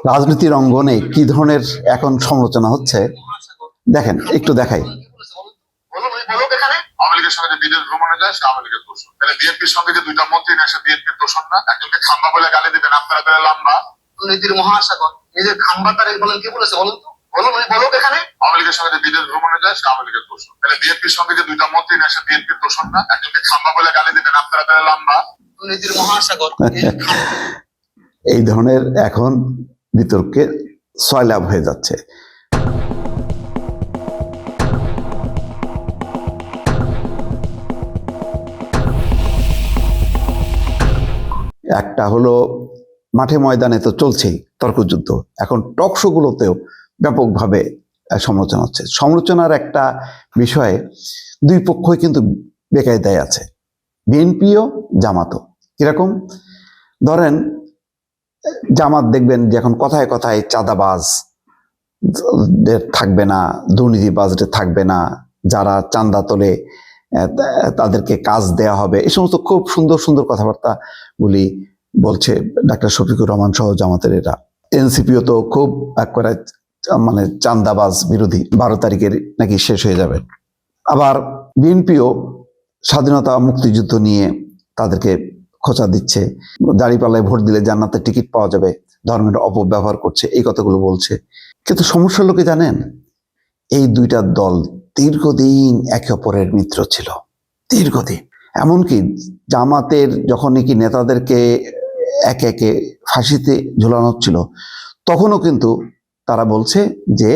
রাজনীতির অঙ্গনে কি ধরনের এখন সমালোচনা হচ্ছে দেখেন, একটু দেখাই। আওয়ামী লীগের সঙ্গে যে বিদেশ ভ্রমণে যায় সে আওয়ামী লীগের দোষর। তাহলে বিএনপির সঙ্গে যে দুইটা মন্ত্রী নেয় সে বিএনপির দোষর না? একজনকে খাম্বা বলে গালি দিবেন আপনারা, তাহলে লাম্বা দুর্নীতির মহাসাগর নিজের খাম্বা তারিখ বলেন, কে বলেছে বলুন তো, বলুন উনি বলুক এখানে। আওয়ামী লীগের সঙ্গে যে বিদেশ ভ্রমণে যায় সে আওয়ামী লীগের দোষর। তাহলে বিএনপির সঙ্গে যে দুইটা মন্ত্রী নেয় সে বিএনপির দোষর না? একজনকে খাম্বা বলে গালি দিবেন আপনারা, তাহলে লাম্বা দুর্নীতির মহাসাগর। এই ধরনের এখন বিতর্কে সয়লাভ হয়ে যাচ্ছে। একটা হলো মাঠে ময়দানে তো চলছেই তর্কযুদ্ধ, এখন টক শো গুলোতেও ব্যাপকভাবে সমালোচনা হচ্ছে। সমালোচনার একটা বিষয়ে দুই পক্ষই কিন্তু বেকায়দায় আছে, বিএনপিও জামাতও। কিরকম? ধরেন জামাত দেখবেন যে এখন কথায় কথায় চাঁদাবাজ থাকবে না, দুর্নীতিবাজদের থাকবে না, যারা চাঁদা তোলে তাদেরকে কাজ দেয়া হবে, এই সমস্ত খুব সুন্দর সুন্দর কথাবার্তা গুলি বলছে ডাক্তার শফিকুর রহমান সহ জামাতের এরা। এনসিপিও তো খুব একবারে মানে চাঁদাবাজ বিরোধী, 12 তারিখের নাকি শেষ হয়ে যাবে। আবার বিএনপিও স্বাধীনতা মুক্তিযুদ্ধ নিয়ে তাদেরকে খোঁচা দিচ্ছে, দাঁড়িপাল্লায় ভোট দিলে জান্নাতের টিকিট পাওয়া যাবে, ধর্মের অপব্যবহার করছে, এই কথাগুলো বলছে। কিন্তু সমস্যা লোকে জানেন, এই দুইটা দল দীর্ঘদিন একে অপরের মিত্র ছিল, দীর্ঘদিন। এমনকি জামাতের যখন নাকি নেতাদেরকে একে একে ফাঁসিতে ঝুলানো হচ্ছিল, তখনও কিন্তু তারা বলছে যে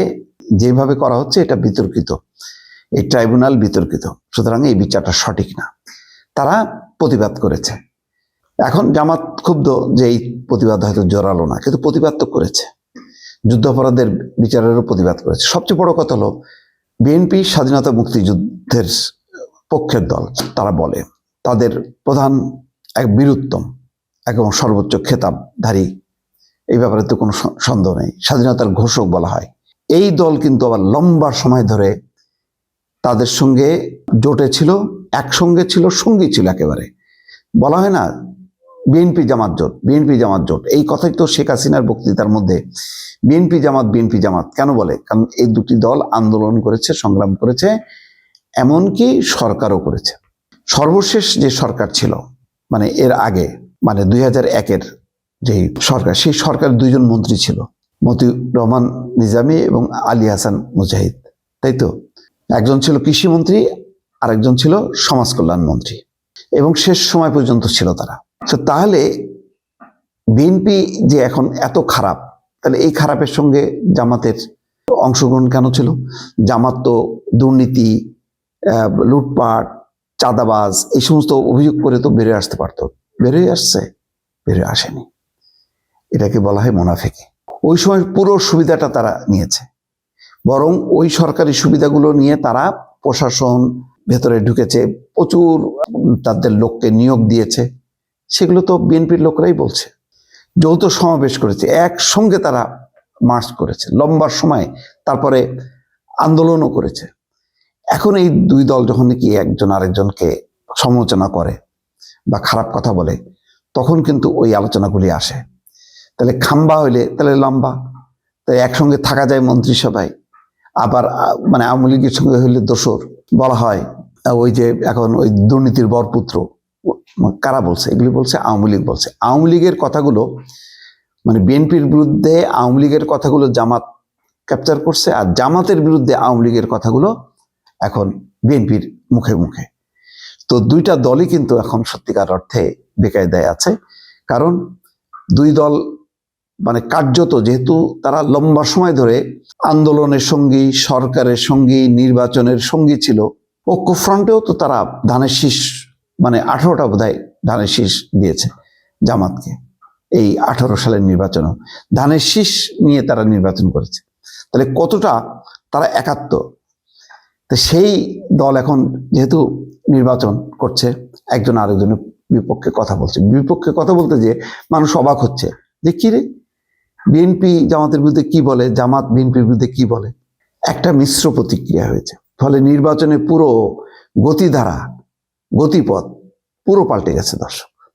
যেভাবে করা হচ্ছে এটা বিতর্কিত, এই ট্রাইব্যুনাল বিতর্কিত, সুতরাং এই বিচারটা সঠিক না। তারা প্রতিবাদ করেছে। এখন জামাত ক্ষুব্ধ যে এই প্রতিবাদ হয়তো জোরালো না, কিন্তু প্রতিবাদ তো করেছে, যুদ্ধাপরাধের বিচারেরও প্রতিবাদ করেছে। সবচেয়ে বড় কথা হলো বিএনপি স্বাধীনতা মুক্তিযুদ্ধের পক্ষের দল। তারা বলে তাদের প্রধান এক বীরুত্তম এবং সর্বোচ্চ খেতাবধারী, এই ব্যাপারে তো কোনো সন্দেহ নেই, স্বাধীনতার ঘোষক বলা হয়। এই দল কিন্তু আবার লম্বা সময় ধরে তাদের সঙ্গে জোটে ছিল, একসঙ্গে ছিল, সঙ্গী ছিল একেবারে। বলা হয় না বিএনপি জামাত জোট, বিএনপি জামাত জোট, এই কথাই তো শেখ হাসিনার বক্তৃতার মধ্যে বিএনপি জামাত কেন বলে? কারণ এই দুটি দল আন্দোলন করেছে, সংগ্রাম করেছে, এমনকি সরকারও করেছে। সর্বশেষ যে সরকার ছিল মানে এর আগে, মানে 2001-এর যে সরকার, সেই সরকার দুইজন মন্ত্রী ছিল, মতিউর রহমান নিজামী এবং আলী হাসান মুজাহিদ, তাই তো? একজন ছিল কৃষিমন্ত্রী, আরেকজন ছিল সমাজ কল্যাণ মন্ত্রী, এবং শেষ সময় পর্যন্ত ছিল তারা। তো তাহলে বিএনপি যে এখন এত খারাপ, তাহলে এই খারাপের সঙ্গে জামাতের অংশগ্রহণ কেন ছিল? জামাত তো দুর্নীতি, লুটপাট, চাঁদাবাজ এই সমস্ত অভিযোগ করে তো বেরিয়ে আসতে পারতো, বেরিয়ে আসছে? বেরিয়ে আসেনি। এটাকে বলা হয় মুনাফিকি। ওই সময় পুরো সুবিধাটা তারা নিয়েছে, বরং ওই সরকারি সুবিধাগুলো নিয়ে তারা প্রশাসন ভেতরে ঢুকেছে, প্রচুর তাদের লোককে নিয়োগ দিয়েছে। সেগুলো তো বিএনপির লোকরাই বলছে। যৌথ সমাবেশ করেছে, একসঙ্গে তারা মার্চ করেছে লম্বা সময়, তারপরে আন্দোলনও করেছে। এখন এই দুই দল যখন নাকি একজন আরেকজনকে সমালোচনা করে বা খারাপ কথা বলে, তখন কিন্তু ওই আলোচনাগুলি আসে। তাহলে খাম্বা হইলে তাহলে লম্বা, তাই একসঙ্গে থাকা যায় মন্ত্রিসভায়। আবার মানে আওয়ামী লীগের সঙ্গে হইলে দোসর বলা হয়। ওই যে এখন ওই দুর্নীতির বরপুত্র কারা বলছে? এগুলি বলছে আওয়ামী লীগ বলছে। আওয়ামী লীগের কথাগুলো মানে বিএনপির বিরুদ্ধে আওয়ামী লীগের কথাগুলো জামাত ক্যাপচার করছে, আর জামাতের বিরুদ্ধে আওয়ামী লীগের কথাগুলো এখন বিএনপির মুখে মুখে। তো দুইটা দলই কিন্তু এখন সত্যিকার অর্থে বেকায়দায় আছে, কারণ দুই দল মানে কার্যত, যেহেতু তারা লম্বা সময় ধরে আন্দোলনের সঙ্গী, সরকারের সঙ্গী, নির্বাচনের সঙ্গী ছিল। ঐক্যফ্রন্টেও তো তারা ধানের শীষ মানে 18টা বোধহয় ধানের শীষ দিয়েছে জামাতকে। এই 18 সালের নির্বাচনও ধানের শীষ নিয়ে তারা নির্বাচন করেছে। তাহলে কতটা তারা একাত্ম। তো সেই দল এখন যেহেতু নির্বাচন করছে, একজন আরেকজনের বিপক্ষে কথা বলছে, বিপক্ষে কথা বলতে যে মানুষ অবাক হচ্ছে যে কি রে, বিএনপি জামাতের বিরুদ্ধে কি বলে, জামাত বিএনপির বিরুদ্ধে কি বলে। একটা মিশ্র প্রতিক্রিয়া হয়েছে, ফলে নির্বাচনে পুরো গতিধারা, গতিপথ পুরো পাল্টে গেছে দর্শক।